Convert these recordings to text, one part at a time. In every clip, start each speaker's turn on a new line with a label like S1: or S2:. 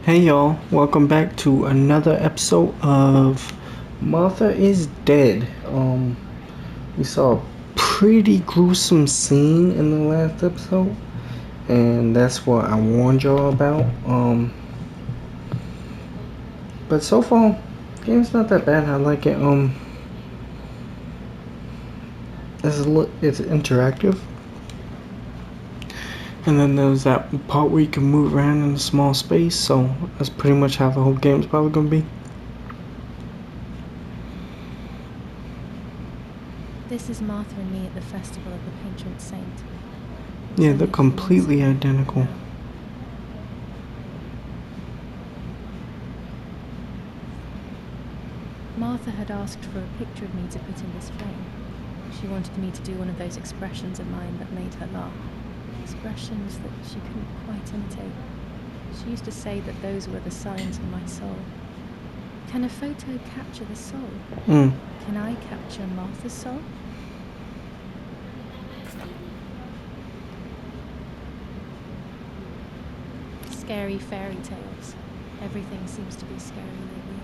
S1: Hey y'all, welcome back to another episode of Martha is Dead. We saw a pretty gruesome scene in the last episode, and that's what I warned y'all about. But so far, the game's not that bad. I like it. It's interactive, and then there's that part where you can move around in a small space. So that's pretty much how the whole game's probably gonna be.
S2: This is Martha and me at the festival of the patron saint.
S1: Yeah, they're completely identical.
S2: Martha had asked for a picture of me to put in this frame. She wanted me to do one of those expressions of mine that made her laugh. Expressions that she couldn't quite imitate. She used to say that those were the signs of my soul. Can a photo capture the soul? Can I capture Martha's soul? Scary fairy tales. Everything seems to be scary lately.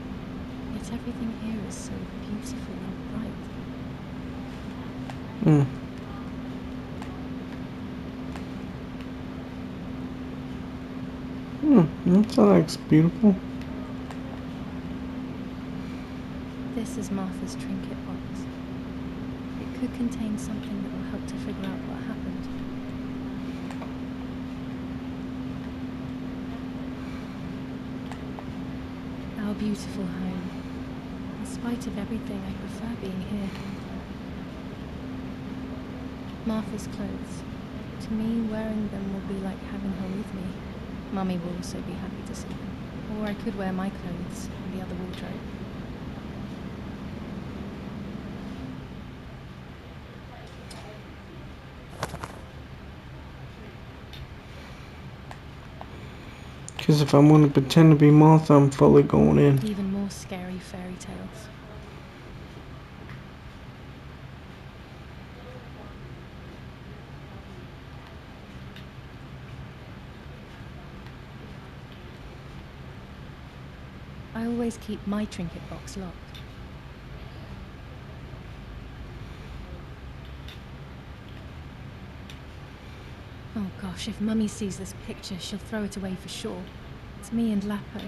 S2: Yet everything here is so beautiful and bright.
S1: That looks beautiful.
S2: This is Martha's trinket box. It could contain something that will help to figure out what happened. Our beautiful home. In spite of everything, I prefer being here. Martha's clothes. To me, wearing them will be like having her with me. Mummy will also be happy to see them. Or I could wear my clothes in the other wardrobe.
S1: Because if I'm going to pretend to be Martha, I'm fully going in.
S2: Even more scary fairy tales. I always keep my trinket box locked. Oh gosh, if Mummy sees this picture, she'll throw it away for sure. It's me and Lapo.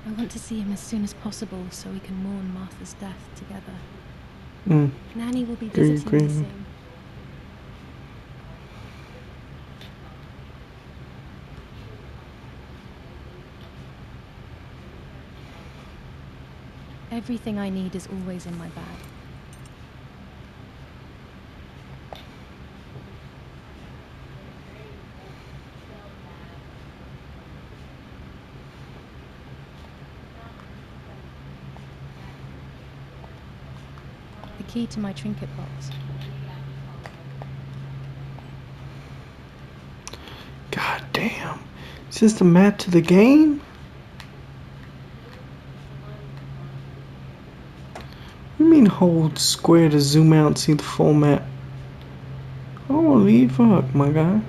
S2: I want to see him as soon as possible so we can mourn Martha's death together. Nanny will be visiting me soon. Everything I need is always in my bag. The key to my trinket box.
S1: God damn. Is this the map to the game? What do you mean hold square to zoom out and see the full map? Holy fuck, my guy.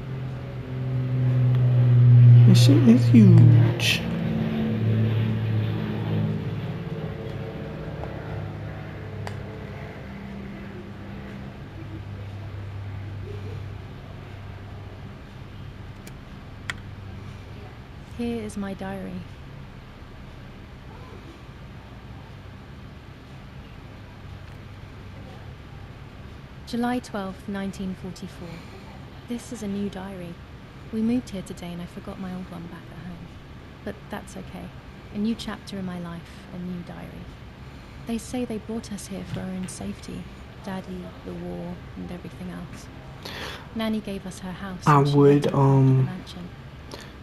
S1: This shit is huge.
S2: Here is my diary. July 12th, 1944. This is a new diary. We moved here today and I forgot my old one back at home. But that's okay. A new chapter in my life, a new diary. They say they brought us here for our own safety. Daddy, the war, and everything else. Nanny gave us her house.
S1: I would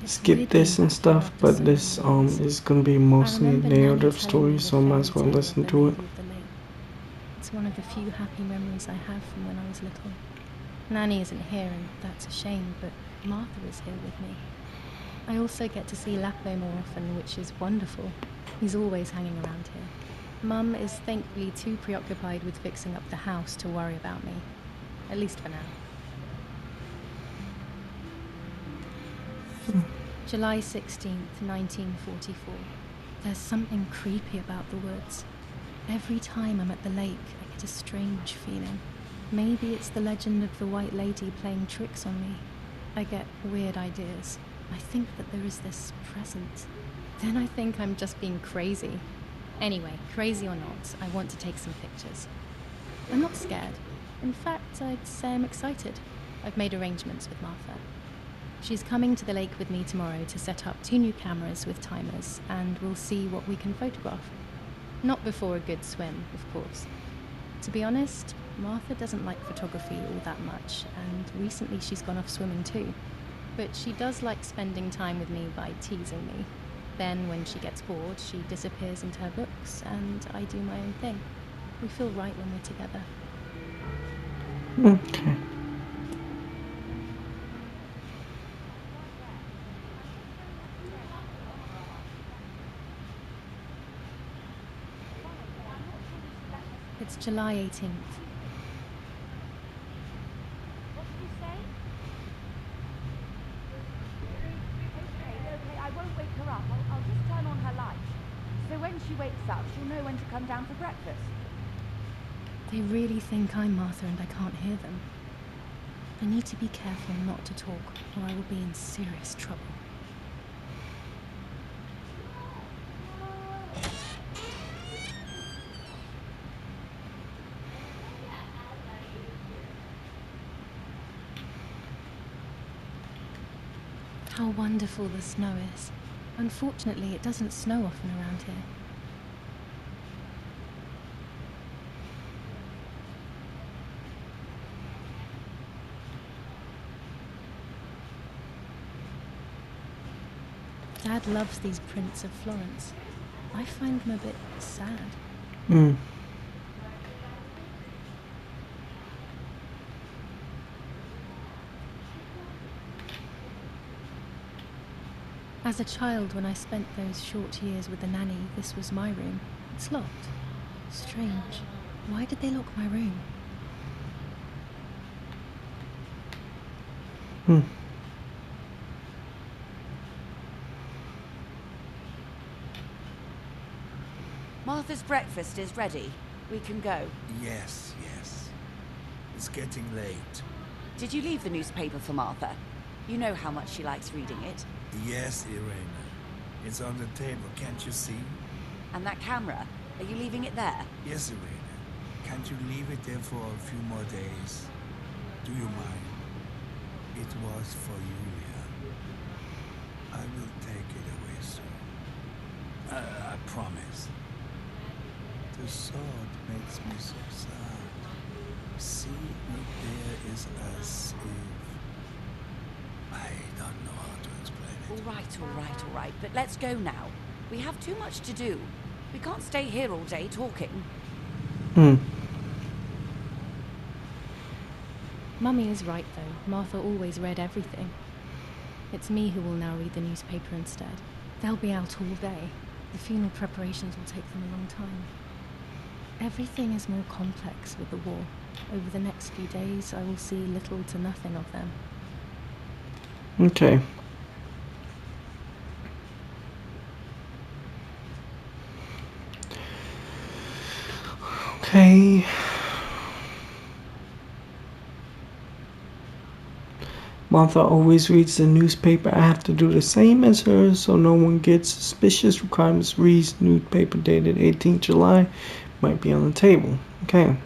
S1: skip this and stuff, but this is gonna be mostly a narrative story, so I might as well listen to it.
S2: It's one of the few happy memories I have from when I was little. Nanny isn't here, and that's a shame, but Martha is here with me. I also get to see Lapo more often, which is wonderful. He's always hanging around here. Mum is thankfully too preoccupied with fixing up the house to worry about me. At least for now. July 16th, 1944. There's something creepy about the woods. Every time I'm at the lake, I get a strange feeling. Maybe it's the legend of the White Lady playing tricks on me. I get weird ideas. I think that there is this presence. Then I think I'm just being crazy. Anyway, crazy or not, I want to take some pictures. I'm not scared. In fact, I'd say I'm excited. I've made arrangements with Martha. She's coming to the lake with me tomorrow to set up 2 new cameras with timers, and we'll see what we can photograph. Not before a good swim, of course. To be honest, Martha doesn't like photography all that much, and recently she's gone off swimming too. But she does like spending time with me by teasing me. Then, when she gets bored, she disappears into her books, and I do my own thing. We feel right when we're together.
S1: Okay.
S2: It's July 18th.
S3: What did you say? Okay, I won't wake her up. I'll just turn on her light. So when she wakes up, she'll know when to come down for breakfast.
S2: They really think I'm Martha and I can't hear them. I need to be careful not to talk, or I will be in serious trouble. How wonderful the snow is. Unfortunately, it doesn't snow often around here. Dad loves these prints of Florence. I find them a bit sad. As a child, when I spent those short years with the nanny, this was my room. It's locked. Strange. Why did they lock my room?
S3: Martha's breakfast is ready. We can go.
S4: Yes. It's getting late.
S3: Did you leave the newspaper for Martha? You know how much she likes reading it.
S4: Yes, Irena. It's on the table, can't you see?
S3: And that camera, are you leaving it there?
S4: Yes, Irena. Can't you leave it there for a few more days? Do you mind? It was for Julia. I will take it away soon. I promise. The sword makes me so sad. Seeing it there is as if... I don't know how to explain it.
S3: All right. But let's go now. We have too much to do. We can't stay here all day talking.
S2: Mummy is right, though. Martha always read everything. It's me who will now read the newspaper instead. They'll be out all day. The funeral preparations will take them a long time. Everything is more complex with the war. Over the next few days, I will see little to nothing of them.
S1: Okay. Okay. Martha always reads the newspaper. I have to do the same as her so no one gets suspicious. Requirements reads newspaper dated 18th July. Might be on the table. Okay.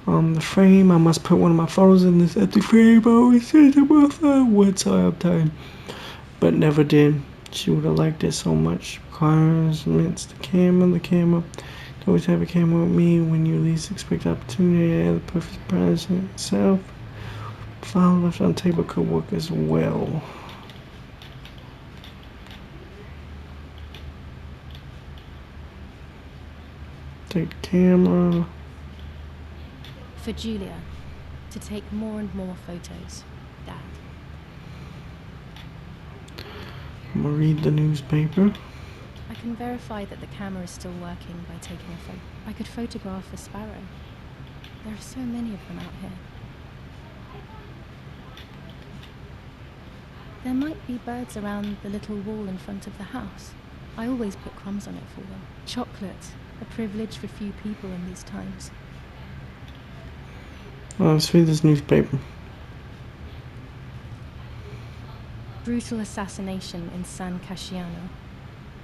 S1: The frame. I must put one of my photos in this empty frame. I always say to Martha once I have time, but never did. She would have liked it so much. Requirements the camera. Always have a camera with me when you least expect the opportunity. The perfect present itself. File left on table could work as well. Take the camera.
S2: For Julia, to take more and more photos, Dad.
S1: I'm gonna read the newspaper.
S2: I can verify that the camera is still working by taking a photo. I could photograph a sparrow. There are so many of them out here. There might be birds around the little wall in front of the house. I always put crumbs on it for them. Chocolate, a privilege for few people in these times.
S1: Let's read this newspaper.
S2: Brutal assassination in San Casciano.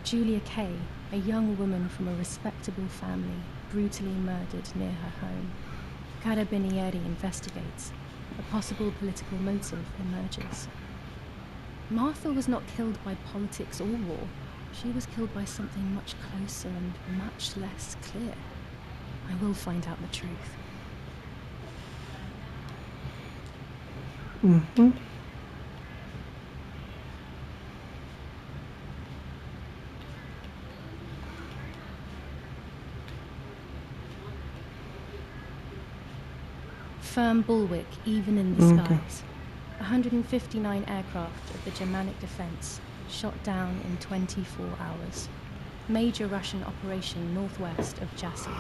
S2: Julia Kay, a young woman from a respectable family, brutally murdered near her home. Carabinieri investigates. A possible political motive emerges. Martha was not killed by politics or war. She was killed by something much closer and much less clear. I will find out the truth.
S1: Mm-hmm.
S2: Firm bulwark even in the
S1: Okay.
S2: skies. 159 aircraft of the Germanic defense shot down in 24 hours. Major Russian operation northwest of Jassy.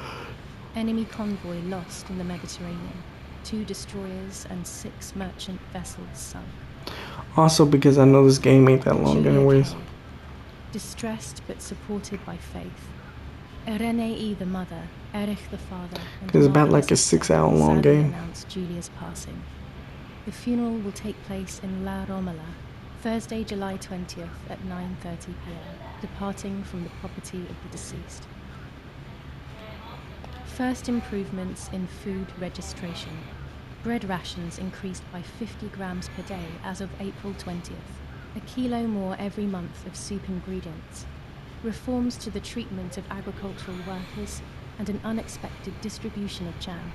S2: Enemy convoy lost in the Mediterranean. 2 destroyers and 6 merchant vessels sunk.
S1: Also, because I know this game ain't that long
S2: Julia
S1: anyways.
S2: Kay, distressed but supported by faith. Renee the mother, Erich the father, and
S1: It's about
S2: Martha
S1: like
S2: the
S1: a
S2: sister
S1: 6-hour long
S2: sadly
S1: game.
S2: announced Julia's passing. The funeral will take place in La Romola, Thursday, July 20th at 9:30 p.m., departing from the property of the deceased. First improvements in food registration. Bread rations increased by 50 grams per day as of April 20th. A kilo more every month of soup ingredients. Reforms to the treatment of agricultural workers and an unexpected distribution of jam.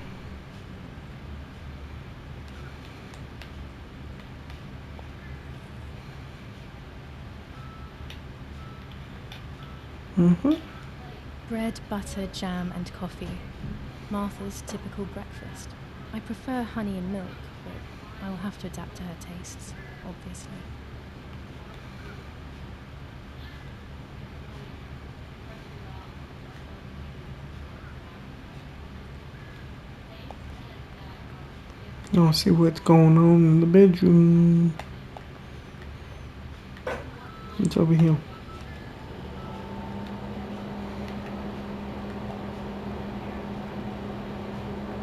S1: Mm-hmm.
S2: Bread, butter, jam, and coffee. Martha's typical breakfast. I prefer honey and milk, but I will have to adapt to her tastes, obviously.
S1: I'll see what's going on in the bedroom. It's over here.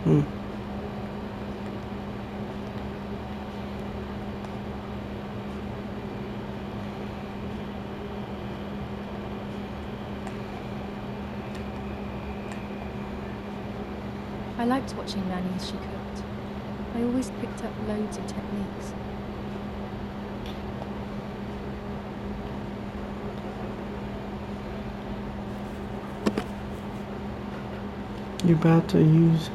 S1: Hmm.
S2: I liked watching Nanny as she cooked. I always picked up loads of techniques.
S1: You about to use?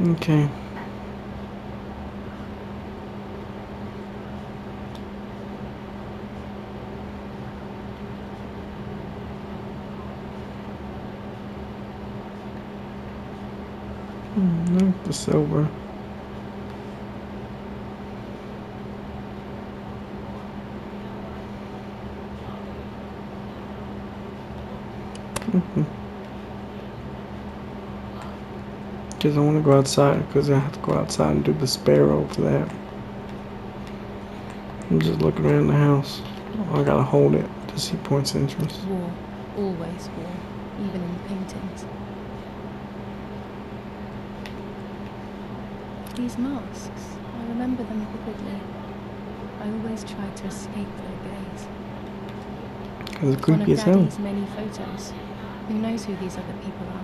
S1: Okay. Not the silver. Because I want to go outside, because I have to go outside and do the sparrow for that. I'm just looking around the house. I gotta hold it to see points of interest.
S2: War. Always war. Even in the paintings. These masks. I remember them vividly. I always tried to escape their gaze.
S1: Because it's
S2: One of
S1: creepy as hell.
S2: Daddy's many photos. Who knows who these other people are?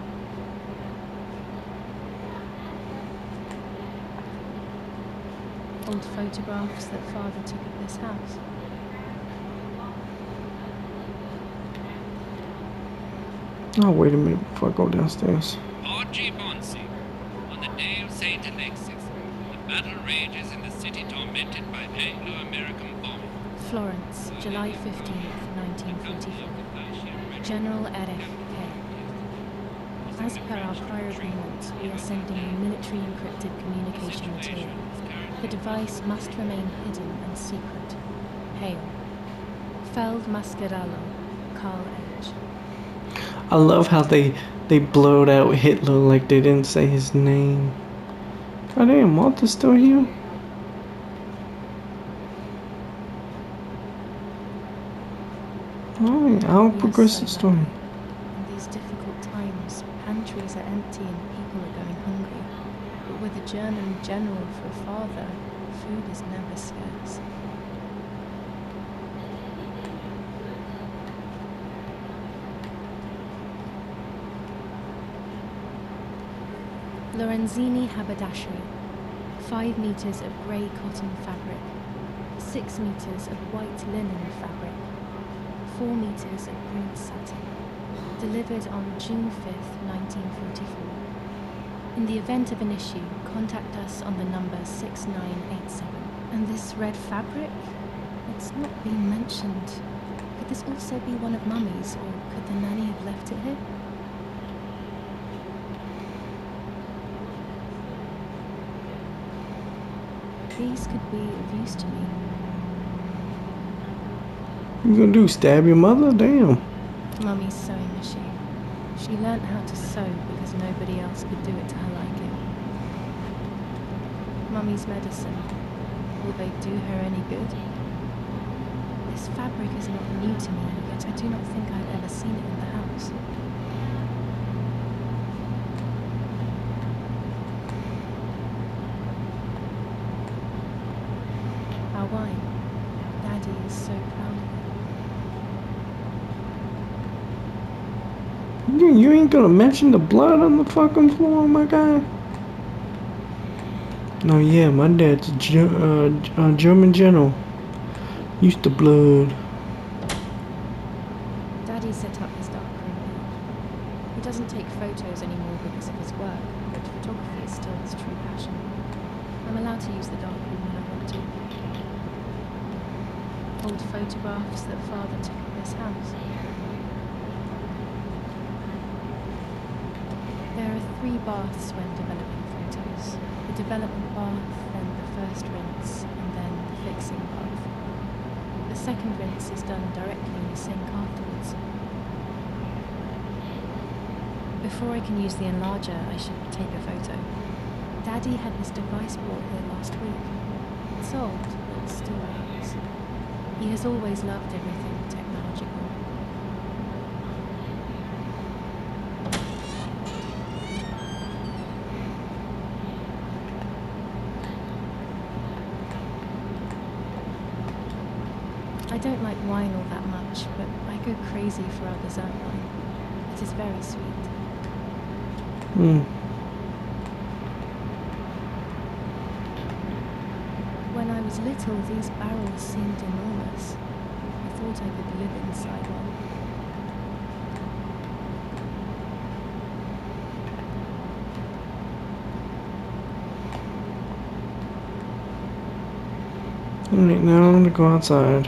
S2: Old photographs that Father took of this house.
S1: Oh, wait a minute before I go downstairs.
S5: R.G. Bonsi, on the day of St. Alexis, the battle rages in the city tormented by Anglo-American bombing.
S2: Florence, July 15th, 1944. General Erich Kay. As per our prior agreement, we are sending you military encrypted communication material. The device must remain hidden and secret. Hail. Feldmaskerallo, Carl H.
S1: I love how they blurred out Hitler like they didn't say his name. Oh damn, Martha's still here? Alright, I'll
S2: We are
S1: progress
S2: so
S1: the story.
S2: lucky. In these difficult times, pantries are empty and people are going hungry. But with a German general for a father, food is never scarce. Lorenzini haberdashery. 5 meters of grey cotton fabric. 6 meters of white linen fabric. 4 meters of green satin. Delivered on June 5th, 1944. In the event of an issue, contact us on the number 6987. And this red fabric? It's not been mentioned. Could this also be one of Mummy's, or could the nanny have left it here? These could be of use to me.
S1: What you gonna do, stab your mother? Damn.
S2: Mummy's sewing machine. She learnt how to sew because nobody else could do it to her liking. Mummy's medicine. Will they do her any good? This fabric is not new to me, yet I do not think I had ever seen it in the house. Our wine. Daddy is so proud of it.
S1: You ain't gonna mention the blood on the fucking floor, my guy? No, yeah, my dad's a German general. Used to blood.
S2: Daddy set up his darkroom here. He doesn't take photos anymore because of his work, but photography is still his true passion. I'm allowed to use the darkroom when I want to. Old photographs that Father took of this house. There are 3 baths when developing photos. The development bath, then the first rinse, and then the fixing bath. The second rinse is done directly in the sink afterwards. Before I can use the enlarger, I should take a photo. Daddy had his device brought here last week. It's old, but still works. He has always loved everything technological. I don't like wine all that much, but I go crazy for our dessert wine. It is very sweet. When I was little, these barrels seemed enormous. I thought I could live inside one.
S1: Alright, now I'm gonna go outside.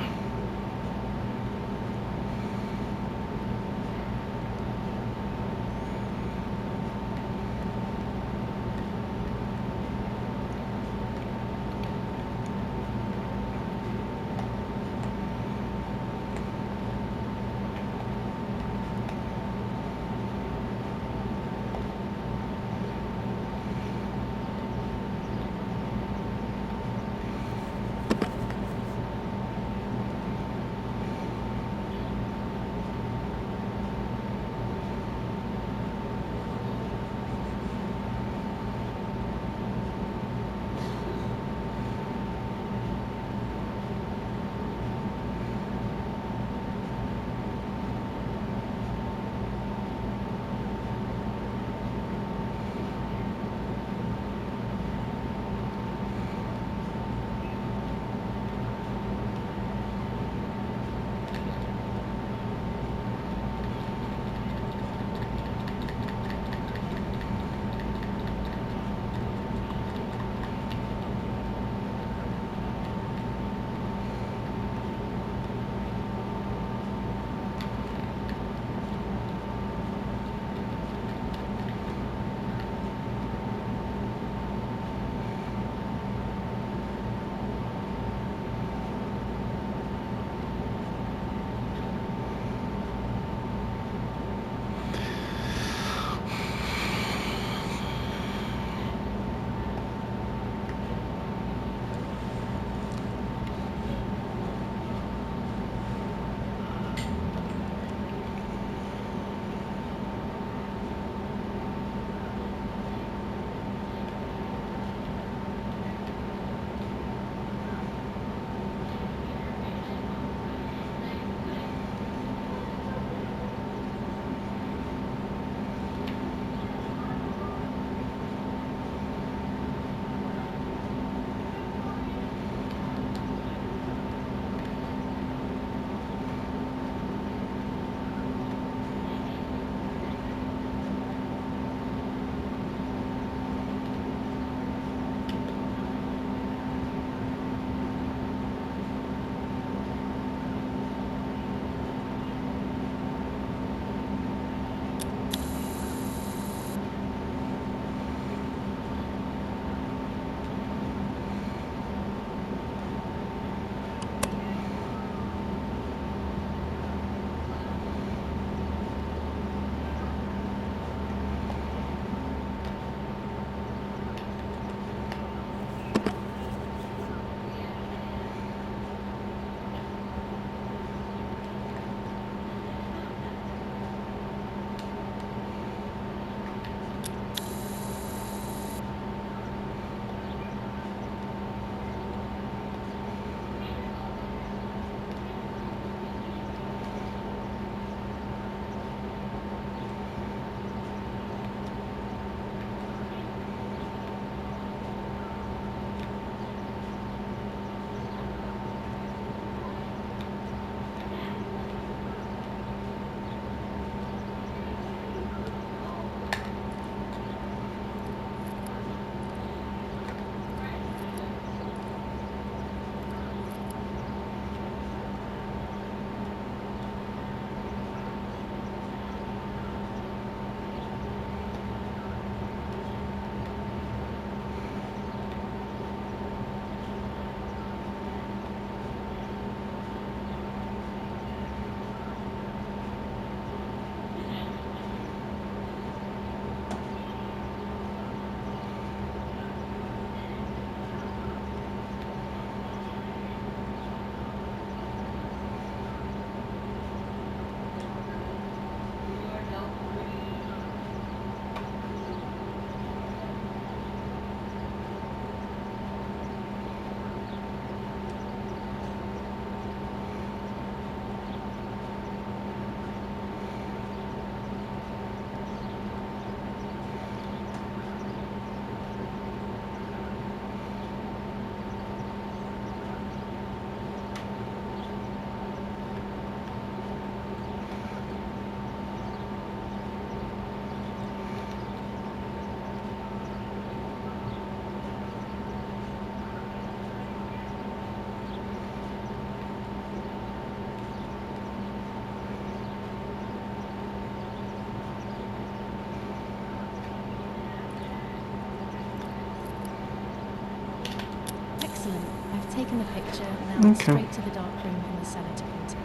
S2: taken the picture, now
S1: Okay.
S2: straight to the dark room in the cellar to print it.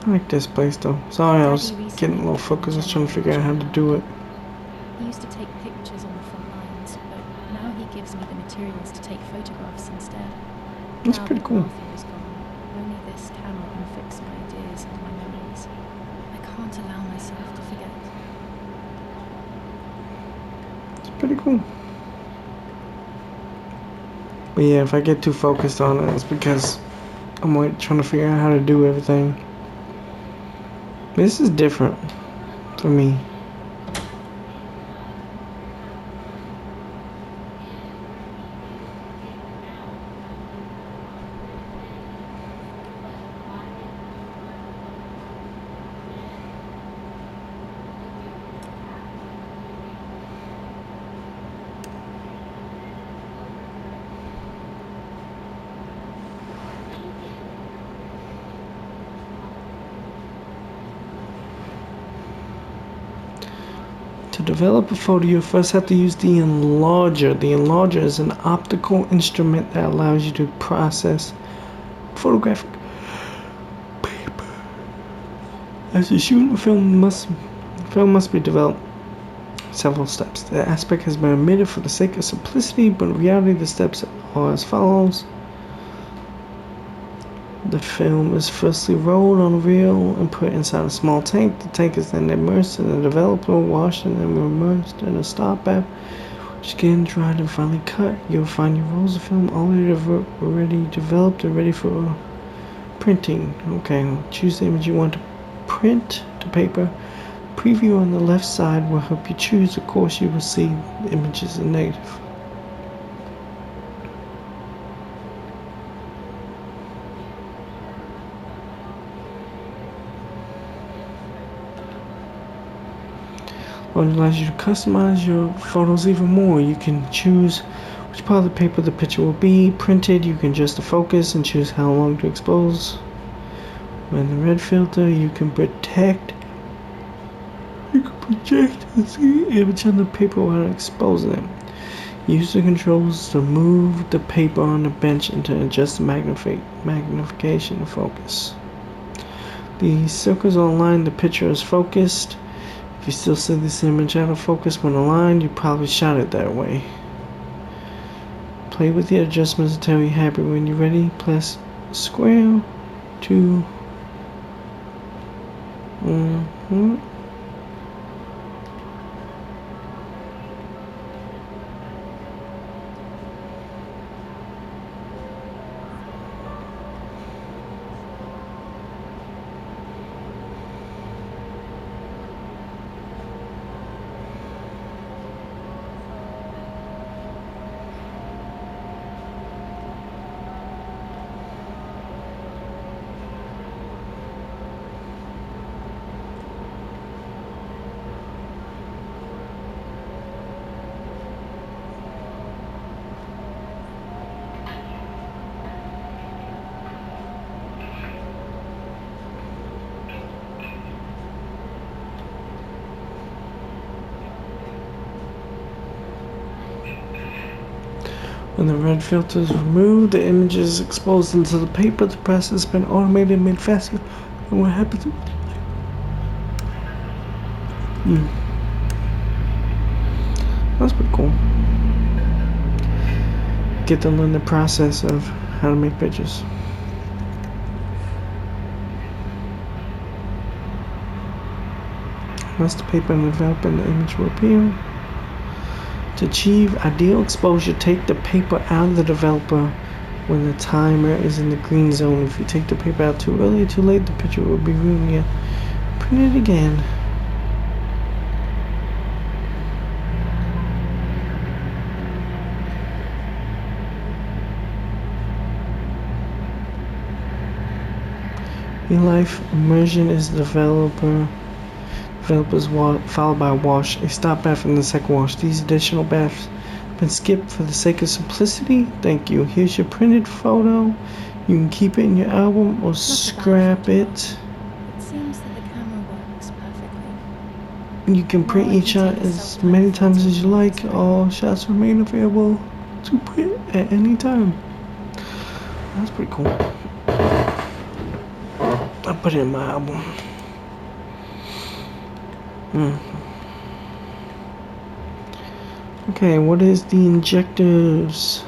S1: I like this place though. Sorry, I was
S2: Daddy recently
S1: getting a little
S2: got them
S1: focused. I was trying to
S2: general
S1: figure out how to do it.
S2: He used to take pictures on the front lines, but now he gives me the materials to take photographs instead.
S1: That's
S2: Now
S1: pretty
S2: that
S1: cool.
S2: Martha is gone, only this camera can fix my ideas and my memories. I can't allow myself to forget.
S1: It's pretty cool. But yeah, if I get too focused on it, it's because I'm like trying to figure out how to do everything. This is different for me. To develop a photo, you first have to use the enlarger. The enlarger is an optical instrument that allows you to process photographic paper. As you shoot, film must be developed several steps. The aspect has been omitted for the sake of simplicity, but in reality the steps are as follows. The film is firstly rolled on a reel and put inside a small tank. The tank is then immersed in a developer, washed, and then immersed in a stop bath, which again dried and finally cut. You'll find your rolls of film already developed and ready for printing. Okay, choose the image you want to print to paper. Preview on the left side will help you choose. Of course, you will see the images in negative. It allows you to customize your photos even more. You can choose which part of the paper the picture will be printed. You can adjust the focus and choose how long to expose. With the red filter, you can project and see the image on the paper while exposing it. Use the controls to move the paper on the bench and to adjust the magnification and focus. The circles online, the picture is focused. If you still see this image out of focus when aligned, you probably shot it that way. Play with the adjustments until you're happy. When you're ready, press square to When the red filter is removed, the image is exposed into the paper. The process has been automated and made faster. And what happens? That's pretty cool. Get to learn the process of how to make pictures. Once the paper and develop and the image will appear. To achieve ideal exposure, take the paper out of the developer when the timer is in the green zone. If you take the paper out too early or too late, the picture will be ruined again. Print it again. Real life immersion is developers followed by a wash, a stop bath, and the second wash. These additional baths have been skipped for the sake of simplicity. Thank you. Here's your printed photo. You can keep it in your album or scrap it.
S2: It seems that the camera works perfectly.
S1: You can print each shot as many times as you like. All shots remain available to quit at any time. That's pretty cool. I put it in my album. Okay, what is the injectors?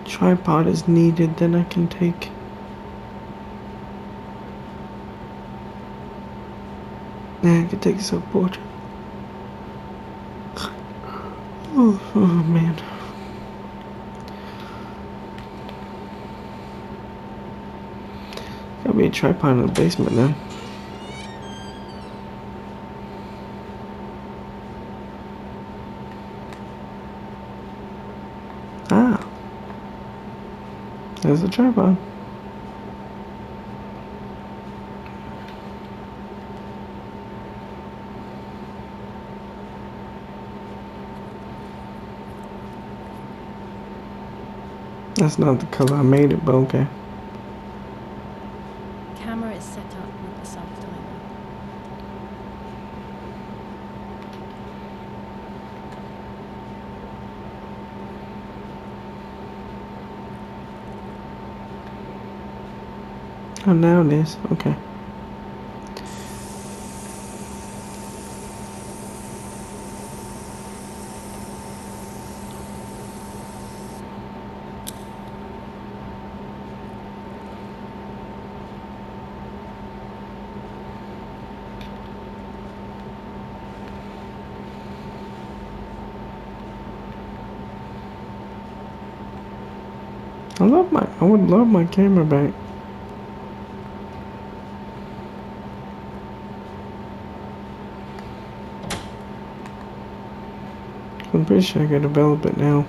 S1: Tripod is needed, then I can take. Nah, I can take a surfboard. Oh man. Gotta be a tripod in the basement then. Ah. There's a tripod. That's not the color I made it, but okay.
S2: Camera is set up with the self-timer.
S1: Oh, now it is. Okay. I would love my camera back. I'm pretty sure I could develop it now.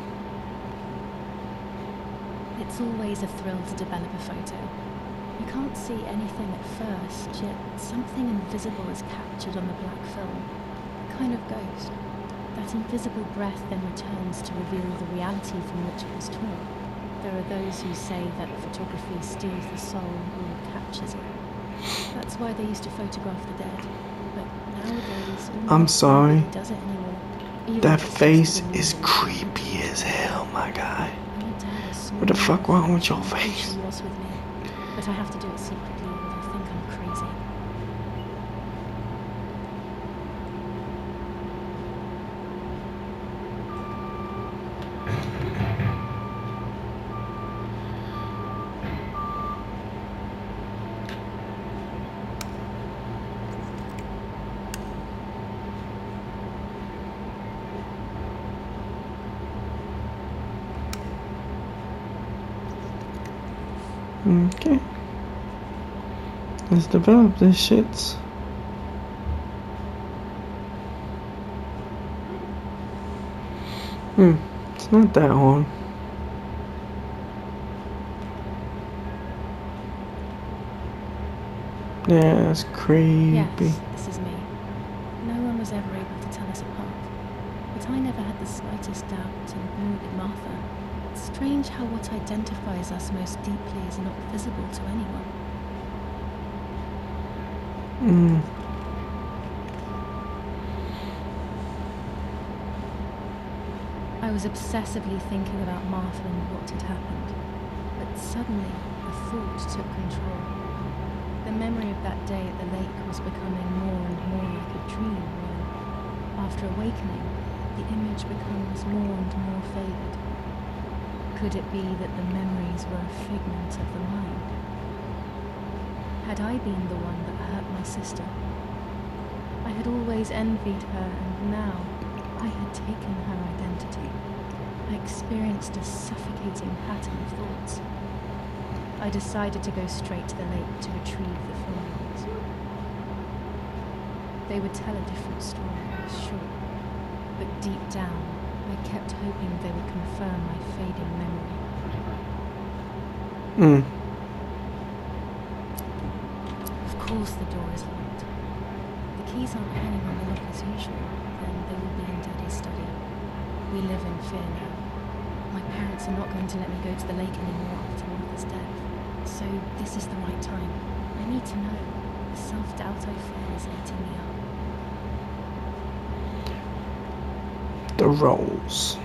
S2: It's always a thrill to develop a photo. You can't see anything at first, yet something invisible is captured on the black film. A kind of ghost. That invisible breath then returns to reveal the reality from which it was torn. There are those who say that photography steals the soul or captures it. That's why they used to photograph the dead. But nowadays,
S1: I'm sorry.
S2: nobody does it anymore. Even
S1: That
S2: if it's
S1: face
S2: just a
S1: is
S2: movie.
S1: creepy as hell, my guy.
S2: My dad is small
S1: What the fuck
S2: enough
S1: wrong with your
S2: to think
S1: face?
S2: she was with me, but I have to do it secretly, or they'll think I'm crazy.
S1: Okay. Let's develop this shit. It's not that hard. Yeah, that's creepy.
S2: Yes, this is me. No one was ever able to tell us apart, but I never had the slightest doubt, and nor did Martha. It's strange how what identifies us most deeply is not visible to anyone. I was obsessively thinking about Martha and what had happened, but suddenly a thought took control. The memory of that day at the lake was becoming more and more like a dream when, after awakening, the image becomes more and more faded. Could it be that the memories were a figment of the mind? Had I been the one that hurt my sister? I had always envied her, and now I had taken her identity. I experienced a suffocating pattern of thoughts. I decided to go straight to the lake to retrieve the film rolls. They would tell a different story, I was sure. But deep down, I kept hoping they would confirm my fading memory. Of course the door is locked. The keys aren't hanging on the lock as usual, then they will be in Daddy's study. We live in fear now. My parents are not going to let me go to the lake anymore after Martha's death. So this is the right time. I need to know. The self-doubt I feel is eating me up.
S1: rolls.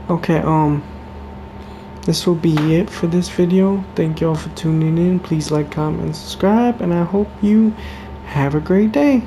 S1: Okay, this will be it for this video. Thank y'all for tuning in. Please like, comment, and subscribe, and I hope you have a great day.